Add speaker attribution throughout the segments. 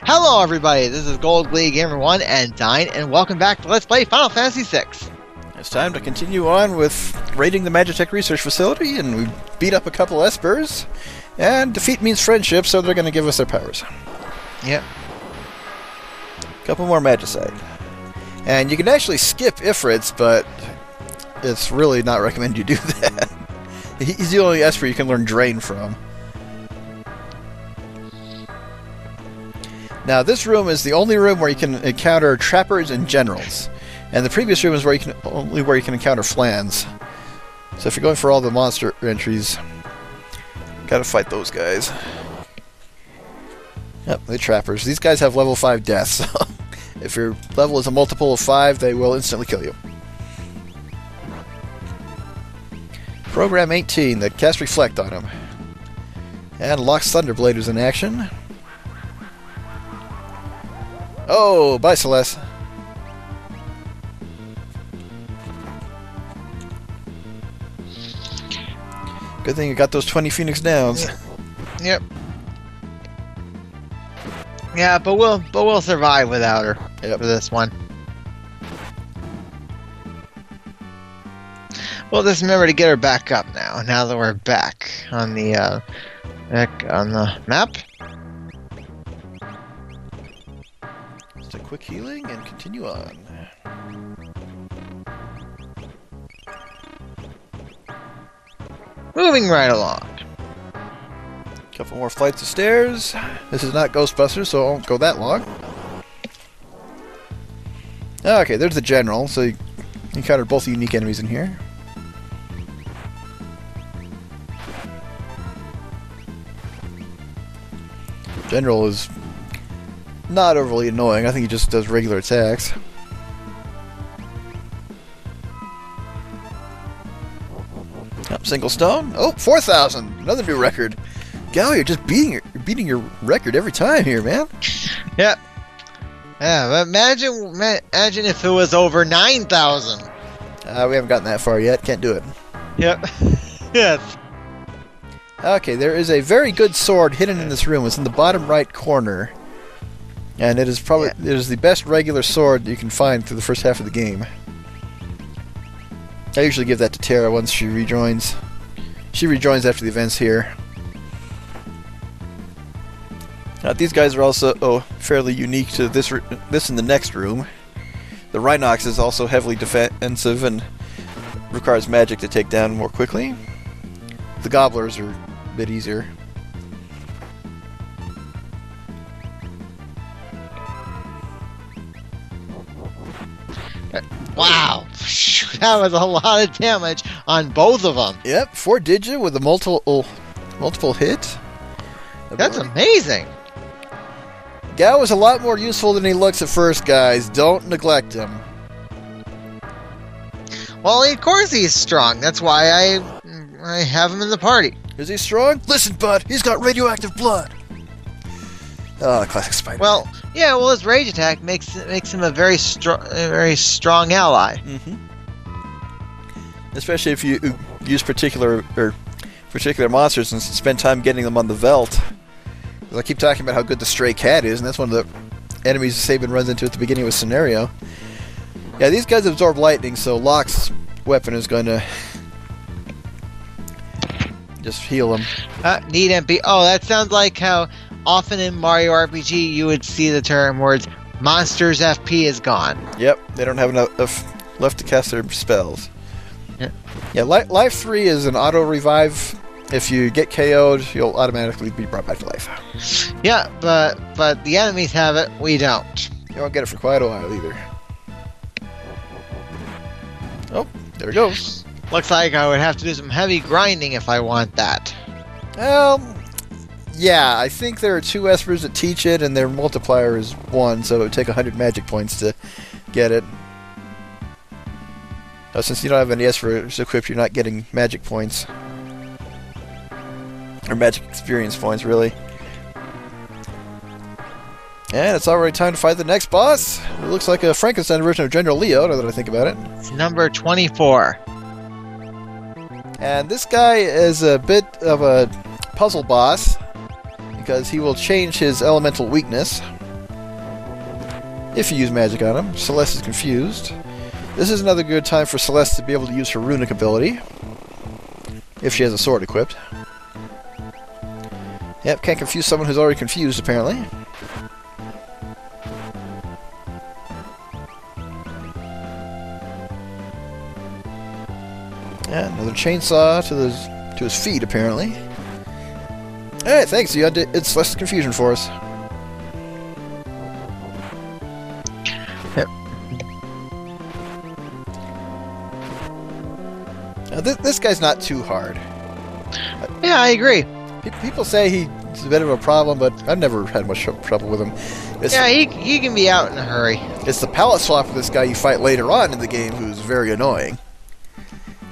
Speaker 1: Hello everybody, this is Gold Glee Gamer 1 and Dyne, and welcome back to Let's Play Final Fantasy VI.
Speaker 2: It's time to continue on with raiding the Magitech Research Facility, and we beat up a couple Espers, and defeat means friendship, so they're going to give us their powers.
Speaker 1: Yep.
Speaker 2: A couple more Magicite. And you can actually skip Ifrits, but it's really not recommended you do that. He's the only Esper you can learn Drain from. Now, this room is the only room where you can encounter trappers and generals. And the previous room is where you can encounter flans. So if you're going for all the monster entries, gotta fight those guys. Yep, the trappers. These guys have level 5 death, so if your level is a multiple of 5, they will instantly kill you. Program 18, that cast Reflect on him. And Locke's Thunderblade is in action. Oh, bye, Celeste. Good thing you got those 20 Phoenix Downs.
Speaker 1: Yep. Yeah, but we'll survive without her for this one. We'll just remember to get her back up now that we're back on the map.
Speaker 2: Just a quick healing and continue on.
Speaker 1: Moving right along.
Speaker 2: Couple more flights of stairs. This is not Ghostbusters, so it won't go that long. Okay, there's the general, so you encountered both the unique enemies in here. General is not overly annoying. I think he just does regular attacks. Single stone. Oh, 4,000. Another new record. Gal, you're just beating your record every time here, man.
Speaker 1: Yep. Yeah, but imagine if it was over 9,000.
Speaker 2: We haven't gotten that far yet. Can't do it.
Speaker 1: Yep. Yes.
Speaker 2: Okay, there is a very good sword hidden in this room. It's in the bottom right corner. And it is probably it is the best regular sword you can find through the first half of the game. I usually give that to Terra once she rejoins. She rejoins after the events here. Now, these guys are also fairly unique to this in the next room. The Rhinox is also heavily defensive and requires magic to take down more quickly. The Gobblers are a bit easier.
Speaker 1: Wow, that was a lot of damage on both of them.
Speaker 2: Yep, 4-digit with a multiple hit.
Speaker 1: That's amazing.
Speaker 2: Gao is a lot more useful than he looks at first, guys. Don't neglect him.
Speaker 1: Well, of course he's strong. That's why I have him in the party.
Speaker 2: Is he strong? Listen, bud, he's got radioactive blood. Oh, classic Spider.
Speaker 1: Well, yeah. Well, his rage attack makes him a very strong ally.
Speaker 2: Mm-hmm. Especially if you use particular monsters and spend time getting them on the Veld. I keep talking about how good the Stray Cat is, and that's one of the enemies Sabin runs into at the beginning of a scenario. Yeah, these guys absorb lightning, so Locke's weapon is going to just heal him.
Speaker 1: Need MP. Oh, that sounds like how often in Mario RPG you would see the term words "monsters FP is gone."
Speaker 2: Yep, they don't have enough left to cast their spells. Yeah, Life 3 is an auto revive. If you get KO'd, you'll automatically be brought back to life.
Speaker 1: Yeah, but the enemies have it, we don't.
Speaker 2: You won't get it for quite a while either. Oh, there it goes.
Speaker 1: Looks like I would have to do some heavy grinding if I want that.
Speaker 2: Yeah, I think there are 2 Espers that teach it, and their multiplier is 1, so it would take 100 magic points to get it. Since you don't have any Espers equipped, you're not getting magic points. Or magic experience points, really. And it's already time to fight the next boss. It looks like a Frankenstein version of General Leo, now that I think about it.
Speaker 1: It's number 24.
Speaker 2: And this guy is a bit of a puzzle boss, because he will change his elemental weakness. if you use magic on him. Celeste is confused. This is another good time for Celeste to be able to use her runic ability. If she has a sword equipped. Yep, can't confuse someone who's already confused, apparently. Yeah, another chainsaw to his feet, apparently. Alright, thanks. You undid it's less confusion for us.
Speaker 1: Yep.
Speaker 2: Now, this guy's not too hard.
Speaker 1: Yeah, I agree.
Speaker 2: People say he's a bit of a problem, but I've never had much trouble with him.
Speaker 1: Yeah, he can be out in a hurry.
Speaker 2: It's the palette swap with this guy you fight later on in the game who's very annoying.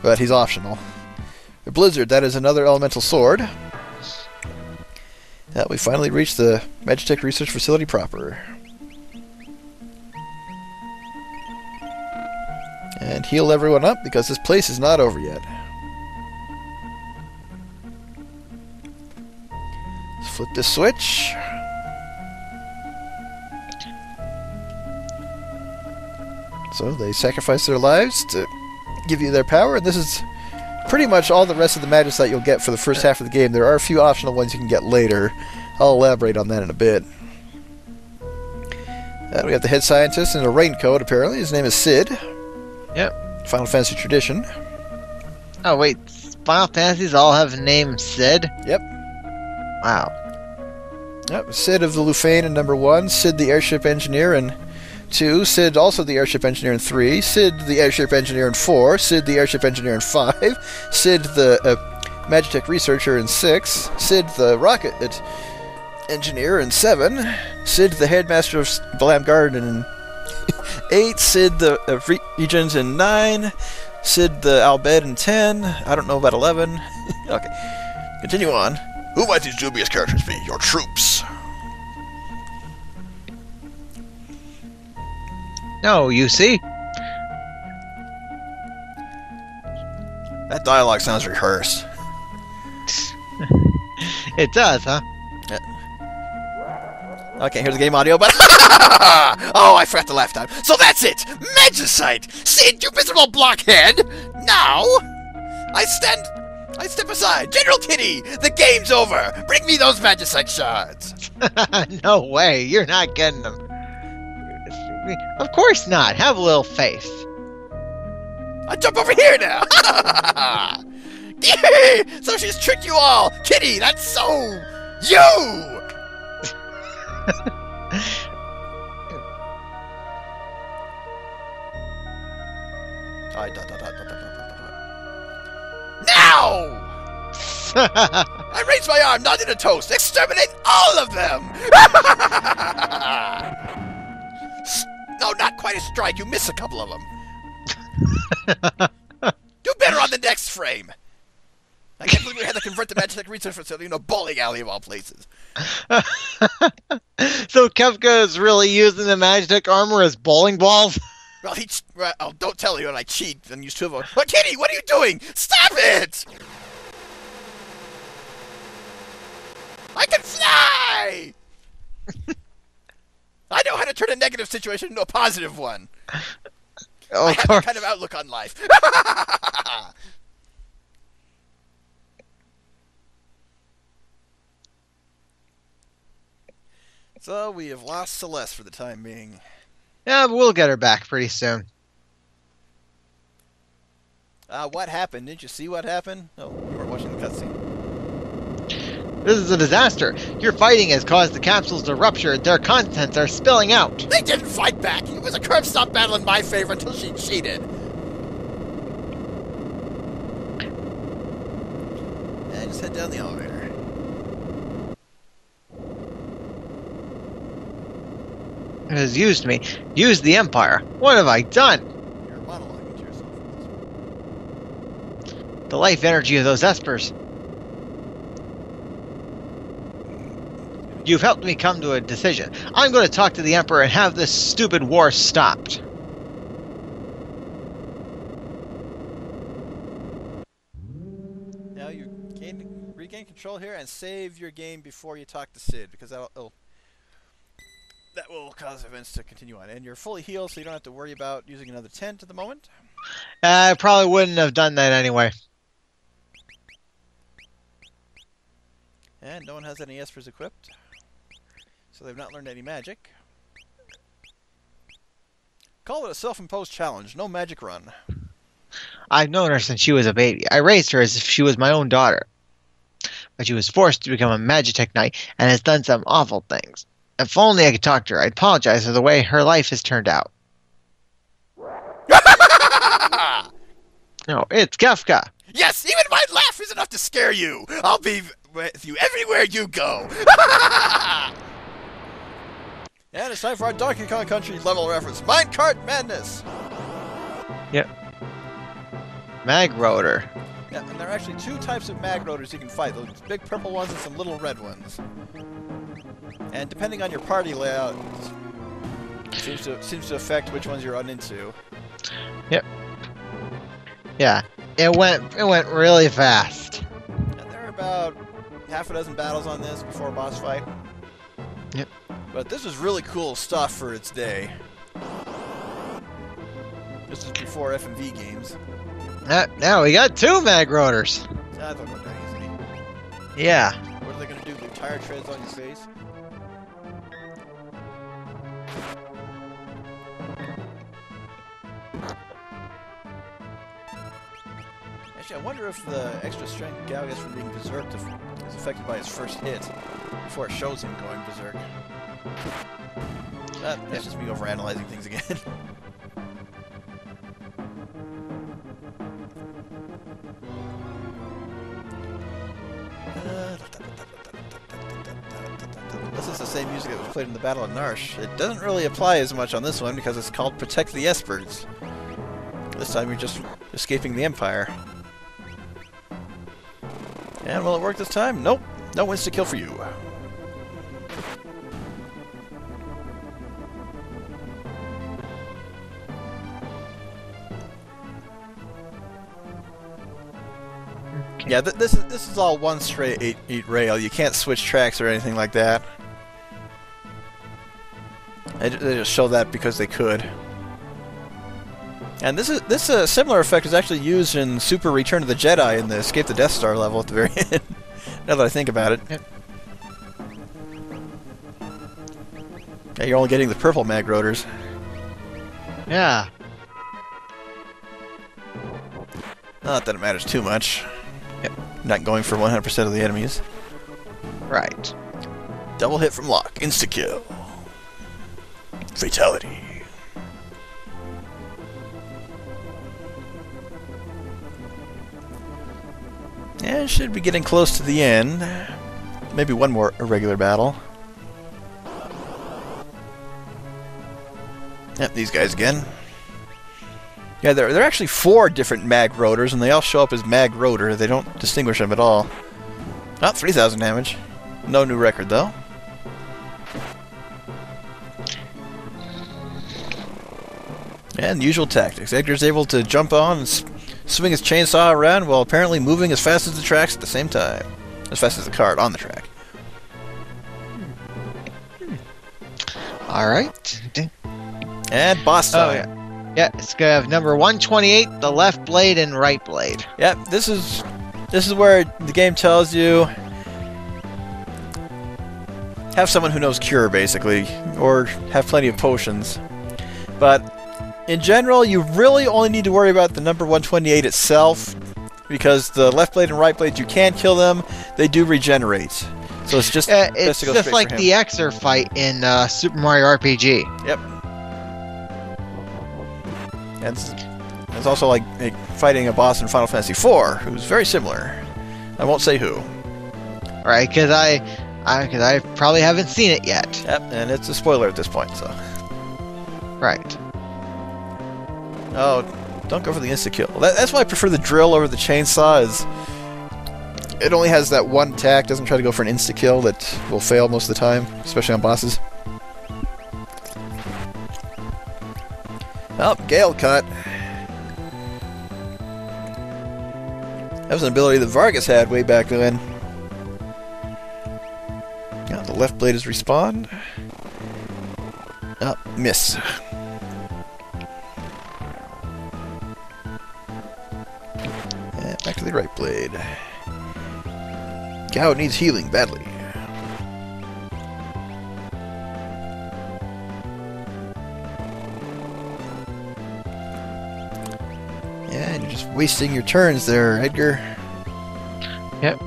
Speaker 2: But he's optional. The Blizzard, that is another elemental sword. Yeah, we finally reached the Magitech Research Facility proper. And heal everyone up because this place is not over yet. Let's flip this switch. So they sacrifice their lives to give you their power, and this is pretty much all the rest of the Magicite you'll get for the first half of the game. There are a few optional ones you can get later. I'll elaborate on that in a bit. We have the head scientist in a raincoat, apparently. His name is Sid.
Speaker 1: Yep.
Speaker 2: Final Fantasy tradition.
Speaker 1: Oh, wait. Final Fantasies all have a name Sid?
Speaker 2: Yep.
Speaker 1: Wow.
Speaker 2: Yep. Sid of the Lufane in number 1. Sid the airship engineer in 2. Sid also the airship engineer in 3. Sid the airship engineer in 4. Sid the airship engineer in 5. Sid the Magitech researcher in 6. Sid the rocket engineer in 7. Sid the headmaster of Blam Garden in 8. Sid the regent in 9. Sid the Albed in 10. I don't know about 11. Okay. Continue on. Who might these dubious characters be? Your troops.
Speaker 1: No, you see?
Speaker 2: That dialogue sounds rehearsed.
Speaker 1: It does, huh?
Speaker 2: Okay, here's the game audio, but oh, I forgot to laugh time. So that's it! Magicite! Sid, you miserable blockhead! Now I step aside. General Kitty, the game's over! Bring me those Magicite shards!
Speaker 1: No way, you're not getting them. Of course not. Have a little faith.
Speaker 2: I'll jump over here now! So she's tricked you all! Kitty, that's so you! Now! I raise my arm, not in a toast. Exterminate all of them! No, not quite a strike. You miss a couple of them. Do better on the next frame. I can't believe we had to convert the Magitech Research Facility into a bowling alley of all places.
Speaker 1: So Kefka is really using the Magitech armor as bowling balls?
Speaker 2: Well, don't tell anyone I cheat and use 2 of them. But Kitty, what are you doing? Stop it! I can fly! I know how to turn a negative situation into a positive one.
Speaker 1: Oh,
Speaker 2: I have that kind of outlook on life. So we have lost Celeste for the time being.
Speaker 1: Yeah, but we'll get her back pretty soon.
Speaker 2: What happened? Didn't you see what happened? Oh, you weren't watching the cutscene.
Speaker 1: This is a disaster. Your fighting has caused the capsules to rupture and their contents are spilling out.
Speaker 2: They didn't fight back. It was a curb stop battle in my favor until she cheated. And just head down the elevator.
Speaker 1: It has used me. Used the Empire. What have I done?
Speaker 2: You're monologuing to yourself.
Speaker 1: The life energy of those espers. You've helped me come to a decision. I'm going to talk to the Emperor and have this stupid war stopped.
Speaker 2: Now you regain control here and save your game before you talk to Sid, because that will cause events to continue on. And you're fully healed, so you don't have to worry about using another tent at the moment.
Speaker 1: I probably wouldn't have done that anyway.
Speaker 2: And no one has any espers equipped, so they've not learned any magic. Call it a self-imposed challenge. No magic run.
Speaker 1: I've known her since she was a baby. I raised her as if she was my own daughter. But she was forced to become a Magitech Knight and has done some awful things. If only I could talk to her, I'd apologize for the way her life has turned out. No, it's Kefka.
Speaker 2: Yes, even my laugh is enough to scare you. I'll be with you everywhere you go. And it's time for our Donkey Kong Country level reference. Minecart Madness.
Speaker 1: Yep. Mag Rotor.
Speaker 2: Yeah, and there are actually two types of mag rotors you can fight. Those big purple ones and some little red ones. And depending on your party layout, it seems to affect which ones you're on into.
Speaker 1: Yep. Yeah. It went really fast.
Speaker 2: And there are about half a dozen battles on this before a boss fight.
Speaker 1: Yep.
Speaker 2: But this was really cool stuff for its day. This was before FMV games.
Speaker 1: Now we got two Mag Rotors.
Speaker 2: I thought about that easily.
Speaker 1: Yeah.
Speaker 2: What are they going to do? Leave tire treads on your face? Actually, I wonder if the extra strength Gal gets from being berserked is affected by his first hit before it shows him going berserk. That's just me overanalyzing things again. This is the same music that was played in the Battle of Narsh. It doesn't really apply as much on this one because it's called Protect the Espers. This time you're just escaping the Empire. And will it work this time? Nope. No insta-kill for you. Yeah, this is all one straight 8 rail. You can't switch tracks or anything like that. They just show that because they could. And this similar effect is actually used in Super Return of the Jedi in the Escape the Death Star level at the very end. Now that I think about it.
Speaker 1: Yep.
Speaker 2: Yeah, you're only getting the purple mag rotors.
Speaker 1: Yeah.
Speaker 2: Not that it matters too much.
Speaker 1: Yep.
Speaker 2: Not going for 100% of the enemies.
Speaker 1: Right.
Speaker 2: Double hit from Locke. Insta-kill. Fatality. And should be getting close to the end. Maybe one more irregular battle. Yep, these guys again. Yeah, there are actually 4 different mag rotors, and they all show up as mag rotor. They don't distinguish them at all. Oh, 3,000 damage. No new record, though. And usual tactics. Edgar's able to jump on and swing his chainsaw around while apparently moving as fast as the tracks at the same time. As fast as the cart on the track.
Speaker 1: Alright.
Speaker 2: And boss time.
Speaker 1: Oh, yeah. Yeah, it's gonna have number 128, the left blade and right blade.
Speaker 2: Yep, this is where the game tells you have someone who knows cure, basically, or have plenty of potions. But in general, you really only need to worry about the number 128 itself, because the left blade and right blade, you can kill them, they do regenerate. So it's just
Speaker 1: it's just like the Xer fight in Super Mario RPG.
Speaker 2: Yep. And it's also like fighting a boss in Final Fantasy IV, who's very similar. I won't say who.
Speaker 1: Right, because I probably haven't seen it yet.
Speaker 2: Yep, and it's a spoiler at this point, so.
Speaker 1: Right.
Speaker 2: Oh, don't go for the insta-kill. That's why I prefer the drill over the chainsaw, is it only has that one attack, doesn't try to go for an insta-kill that will fail most of the time, especially on bosses. Oh, Gale Cut. That was an ability that Vargas had way back then. Yeah, the left blade is respawned. Oh, miss. And back to the right blade. Gao needs healing badly. And you're just wasting your turns there, Edgar.
Speaker 1: Yep.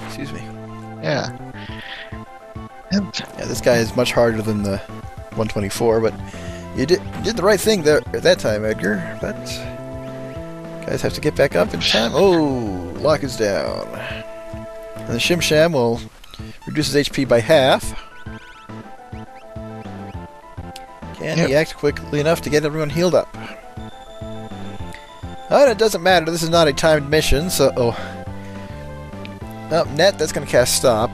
Speaker 2: Excuse me.
Speaker 1: Yeah. Yep.
Speaker 2: Yeah, this guy is much harder than the 124, but you did the right thing there at that time, Edgar. But guys have to get back up in time. Oh, lock is down. And the Shim Sham will reduce his HP by half. Can he act quickly enough to get everyone healed up? Oh, and it doesn't matter. This is not a timed mission, so... Oh, net, that's going to cast Stop.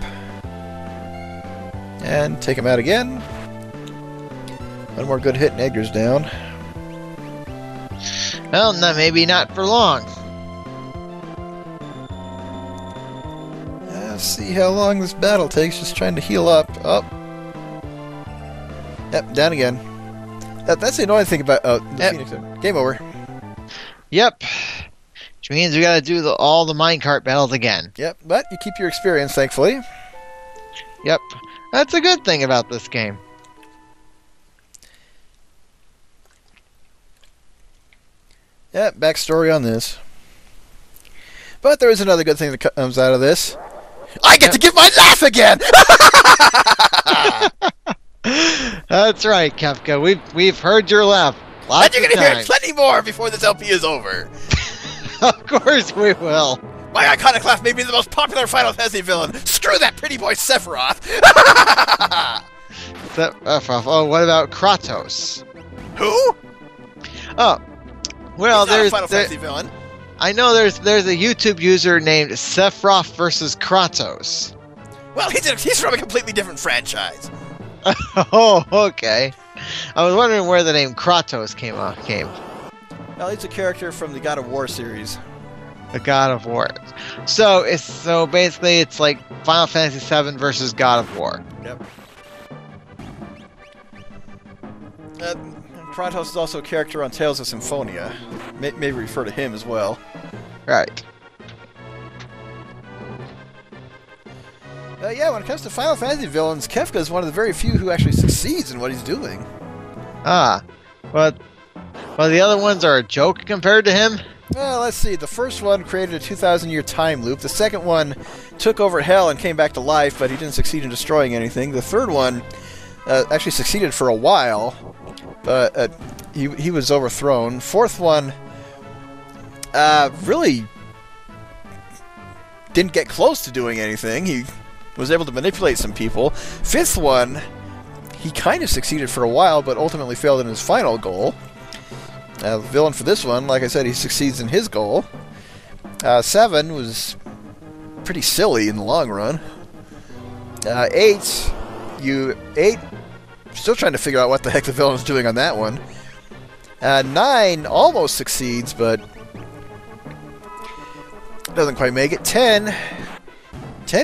Speaker 2: And take him out again. One more good hit and Edgar's down.
Speaker 1: Well, no, maybe not for long.
Speaker 2: Let's see how long this battle takes, just trying to heal up. Up. Yep, down again. That's the annoying thing about the Phoenix. Game over.
Speaker 1: Yep. Which means we gotta do all the minecart battles again.
Speaker 2: Yep, but you keep your experience, thankfully.
Speaker 1: Yep. That's a good thing about this game.
Speaker 2: Yep, backstory on this. But there is another good thing that comes out of this. I get to give my laugh again!
Speaker 1: That's right, Kefka. We've heard your laugh lots
Speaker 2: And you're
Speaker 1: of
Speaker 2: gonna hear
Speaker 1: times.
Speaker 2: plenty more before this LP is over.
Speaker 1: Of course we will.
Speaker 2: My iconoclast may be the most popular Final Fantasy villain. Screw that pretty boy Sephiroth!
Speaker 1: Oh, what about Kratos?
Speaker 2: Who?
Speaker 1: Oh, well,
Speaker 2: He's not a
Speaker 1: there's
Speaker 2: Final Fantasy villain.
Speaker 1: I know there's a YouTube user named Sephiroth versus Kratos.
Speaker 2: Well, he's from a completely different franchise.
Speaker 1: Oh, okay. I was wondering where the name Kratos came.
Speaker 2: Well, he's a character from the God of War series.
Speaker 1: The God of War. So basically it's like Final Fantasy VII versus God of War.
Speaker 2: Yep. Kratos is also a character on Tales of Symphonia. May refer to him as well.
Speaker 1: Right.
Speaker 2: Yeah, when it comes to Final Fantasy villains, Kefka is one of the very few who actually succeeds in what he's doing.
Speaker 1: Ah, but the other ones are a joke compared to him.
Speaker 2: Well, let's see. The first one created a 2,000-year time loop. The second one took over hell and came back to life, but he didn't succeed in destroying anything. The third one actually succeeded for a while, but he was overthrown. Fourth one really didn't get close to doing anything. He was able to manipulate some people. Fifth one, he kind of succeeded for a while, but ultimately failed in his final goal. The villain for this one, like I said, he succeeds in his goal. 7 was pretty silly in the long run. 8, still trying to figure out what the heck the villain's doing on that one. 9 almost succeeds, but doesn't quite make it. 10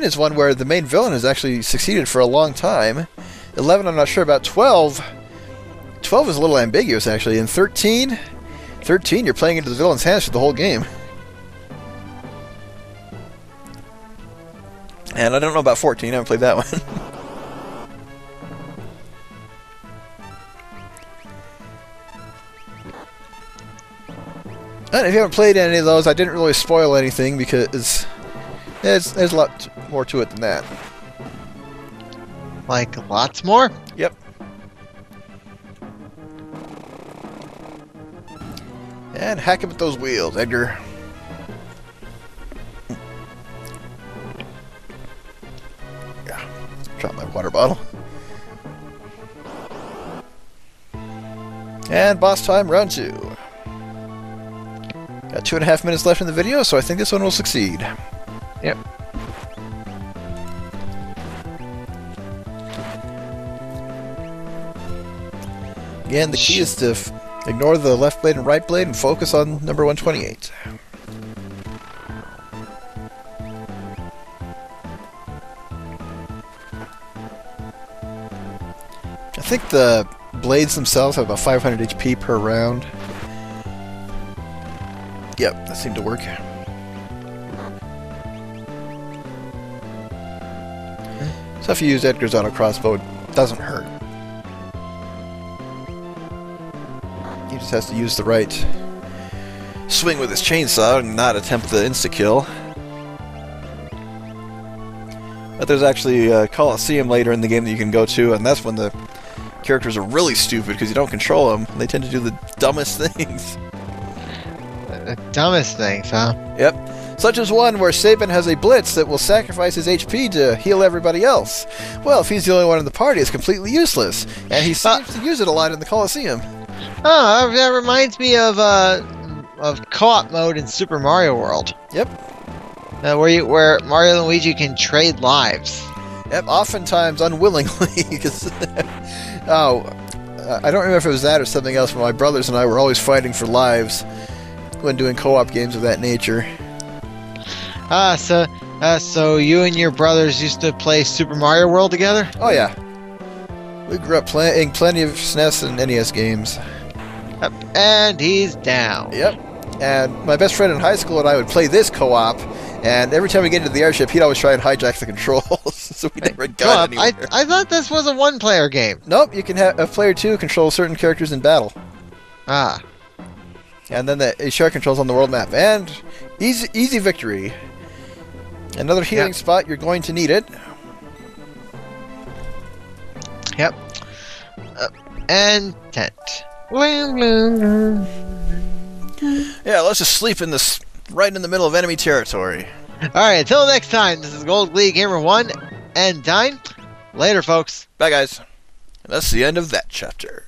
Speaker 2: is one where the main villain has actually succeeded for a long time. 11 I'm not sure about. 12 is a little ambiguous, actually. And 13 you're playing into the villain's hands for the whole game. And I don't know about 14, I haven't played that one. And if you haven't played any of those, I didn't really spoil anything because there's a lot more to it than that.
Speaker 1: Like lots more?
Speaker 2: Yep. And hack him with those wheels, Edgar. Yeah. Drop my water bottle. And boss time, round 2. Got 2.5 minutes left in the video, so I think this one will succeed.
Speaker 1: Yep.
Speaker 2: Again, the key is to Ignore the left blade and right blade and focus on number 128. I think the blades themselves have about 500 HP per round. Yep, that seemed to work. So if you use Edgar's auto crossbow, it doesn't hurt. He just has to use the right swing with his chainsaw and not attempt the insta-kill. But there's actually a Coliseum later in the game that you can go to, and that's when the characters are really stupid because you don't control them. They tend to do the dumbest things.
Speaker 1: The dumbest things, huh?
Speaker 2: Yep. Such as one where Sabin has a blitz that will sacrifice his HP to heal everybody else. Well, if he's the only one in the party, it's completely useless. And he seems to use it a lot in the Coliseum.
Speaker 1: Oh, that reminds me of co-op mode in Super Mario World.
Speaker 2: Yep.
Speaker 1: Where Mario and Luigi can trade lives.
Speaker 2: Yep, oftentimes unwillingly. Because, I don't remember if it was that or something else, but my brothers and I were always fighting for lives when doing co-op games of that nature.
Speaker 1: So you and your brothers used to play Super Mario World together?
Speaker 2: Oh yeah. We grew up playing plenty of SNES and NES games.
Speaker 1: Yep, and he's down.
Speaker 2: Yep. And my best friend in high school and I would play this co-op, and every time we get into the airship, he'd always try and hijack the controls, so we never got anywhere.
Speaker 1: I thought this was a one-player game.
Speaker 2: Nope, you can have a player 2 control certain characters in battle.
Speaker 1: Ah.
Speaker 2: And then they share controls on the world map. And easy victory. Another healing spot, you're going to need it.
Speaker 1: Yep. And tent.
Speaker 2: Yeah, let's just sleep in this right in the middle of enemy territory.
Speaker 1: Alright, until next time, this is Gold League Gamer 1 and Dyne. Later, folks.
Speaker 2: Bye, guys. And that's the end of that chapter.